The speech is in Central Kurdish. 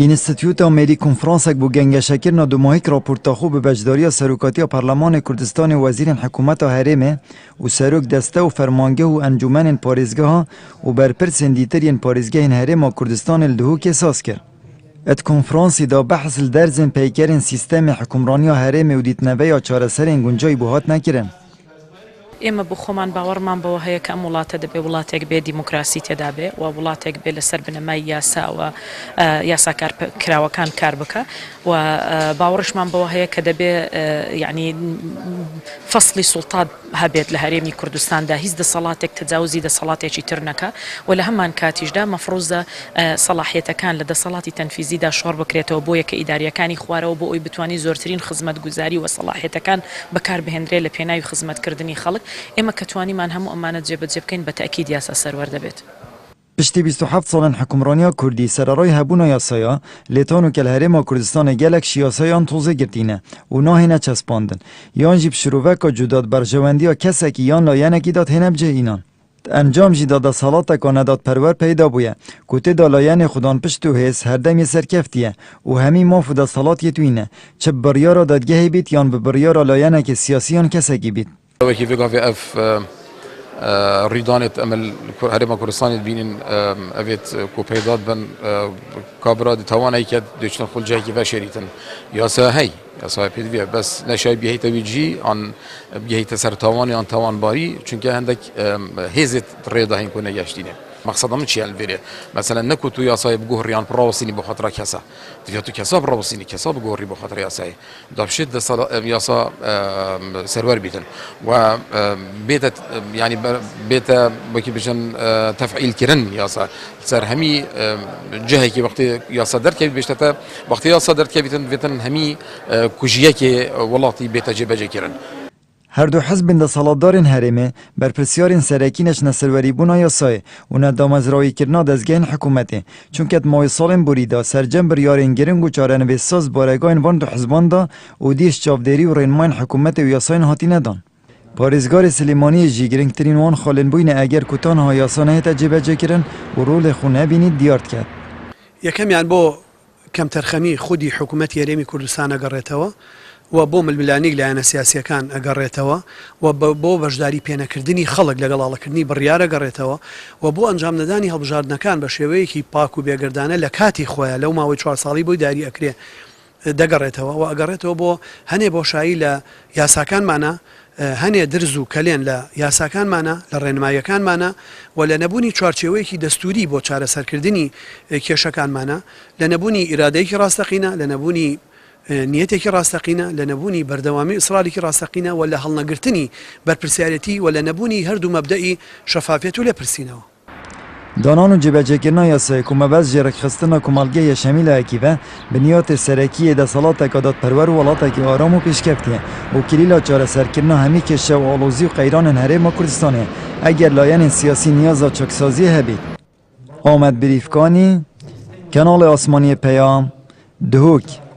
ئینستیتیوتی مێری كۆنفرانسێک بۆ گەنگەشەکردنا دوماهیک راپۆرتاخۆ بە بەشداریە سەرۆکاتیە پەرلەمانê کوردستانê وەزیرên حکوومەتا herêmê û serok deste û fermangeh û encûmenên parêzgeha û berpirsên dîtiriyên parêzgehên herêma Kurdistanê li Dihokê saz kir. Et konferansî da behs li derzên peykerên sîstemê حوكمڕانیya herêmê û dîtneveya çareserên guncayî bû hat nekirin. ئێمە بۆ خۆمان باوەڕمان بەوە هەیە کە ئەم وڵاتە دەبێ وڵاتێک بێ دیموکراسی تێدا بێ و وڵاتێک بێ لەسەر بنەمای یاساوە یاساکار کراوەکان کار بکە و باوەڕشمان بەوە هەیە کە دەبێ یعنی فەصلی سوڵتات هەبێت لە هەرێمی کوردستاندا هیچ دەسەڵاتێک تجاوزی دەسەڵاتێکی تر نەکە و لە هەمان کاتیشدا مەفروضە سەلاحیەتەکان لە دەسەڵاتی تەنفیزیدا شۆڕ بکرێتەوە بۆ یەکە ئیداریەکانی خوارەوە بۆ ئەوی بتوانی زۆرترین خزمەتگوزاری و سەلاحیەتەکان بەکاربهێنرێ لە پێناوی خزمەتکردنی خەڵک ئێمە کە توانیمان هەموو ئەمانە جێبەجێ بکەین بە تەکید یاسا سەروەر دەبێت. پشتی 27 ساڵن حکومڕانیا کوردی سەرڕای هەبوونا یاسایا لێتان و کە لە هەرێما کوردستانê gelek یاسایان tozê girtîne û nahêne çespandin yan jî pişiroveka cudadberjewendiya kesekî yan layenekî dat hêne bicihînan. Encam jî dadesalateka nedatperwer peyda bûye ku tê da layenê xudan pişt û hêz herdemê serkeftiye û hemî maf û desalat yê twîne çi bi biryara dadgehê bît yan bi biryara layenekê siyasî yan kesekî bît. ریدانت امل هرم کردستان بینن اوید کوپیداد بن کابراد توانایی که دوچن خلجه کی و شریتن یا ساهی یا صاحب پیدویه بس نشای بیهیت ویجی آن بیهیت سر توانی آن توان باری چون که هندک هزت ریدا هین کنه گشتینه مقصدم چی البته مثلا نکوتو یا صاحب گوهریان پروسینی به خاطر کسا دیگه تو کسا پروسینی کسا بگوهری به خاطر یاسای دابشت یاسا سرور بیتن و بیت یعنی بیت بکی بچن تفعیل کردن یاسا سر همی جهی که وقتی یاسا درد که بیشتر وقتی یاسا درد که بیتن همی کجیه که ولاتی بیت جبهه کردن. هر دو حزبên desalatdarên herêmê berpirsiyarên serekî ne serwerîbûna yasayê û ne damezrayîkirina dezgehên hikûmetê çunke mavê salên borî da sercem biryarên giring û çarenivêssaz baregahên van du hizban da û dîş çavderî û rênmayên hikûmetê û yasayên hatîne dan. Parêzgarê Silêmaniyê jî girîngtirîn wan xalên bûyne eger ku tanha yasa nehête cêbecekirin û rolê xwe nebînî diyar dike. یەکەمیان بۆ کەمتەرخەمی خودی حکوومەتی هەرێمی کوردستان ئەگەڕێتەوە و بۆ ململانیک لایەنە سیاسیەکان ئەگەڕێتەوە و بۆ بەشداری پێنەکردنی خەڵک لەگەڵاڵەکردنی بڕیارە گەڕێتەوە و بۆ ئەنجام نەدانی هەڵبژاردنەکان بە شێوەیەکی پاک و بێگردانە لە کاتی خۆیان لەو ماوەی 4 ساڵی بۆی داری ئەکرێ دەگەڕێتەوە و ئەگەڕێتەوە بۆ هەنێ بۆشایی لە یاساکانمانە هەنێ درز و کەلێن لە یاساکانمانە لە ڕێنماییەکانمانە و لە نەبوونی چوارچێوەیەکی دەستوری بۆ چارەسەرکردنی کێشەکانمانە لە نەبوونی ئیرادەیەکی ڕاستەقینە لە نەبوونی نیەتێکی ڕاستەقینە لە نەبوونی بەردەوامی ئیسرائیلێکی ڕاستەقینە و لە هەڵنەگرتنی بەرپرسیارەتی و لە نەبوونی هەردوو مەبدەئی شەفافیەت و لێپرسینەوە. دانان و جێبەجێکردنا یاسایە ku mebez ji rêxistina komalgehê şemîlayekî ve bi niyetê serekiyê desalateka dadperwer û welatekî aram û pêşkevtiye û kilîla çareserkirina hemî kêşe û alozî û qeyranên herêma Kurdistanê eger layenên siyasî niyaza çaksaziyê hebî. Amed Birîv Kani, Kanalê Asmaniyê Peyam, Dehۆk.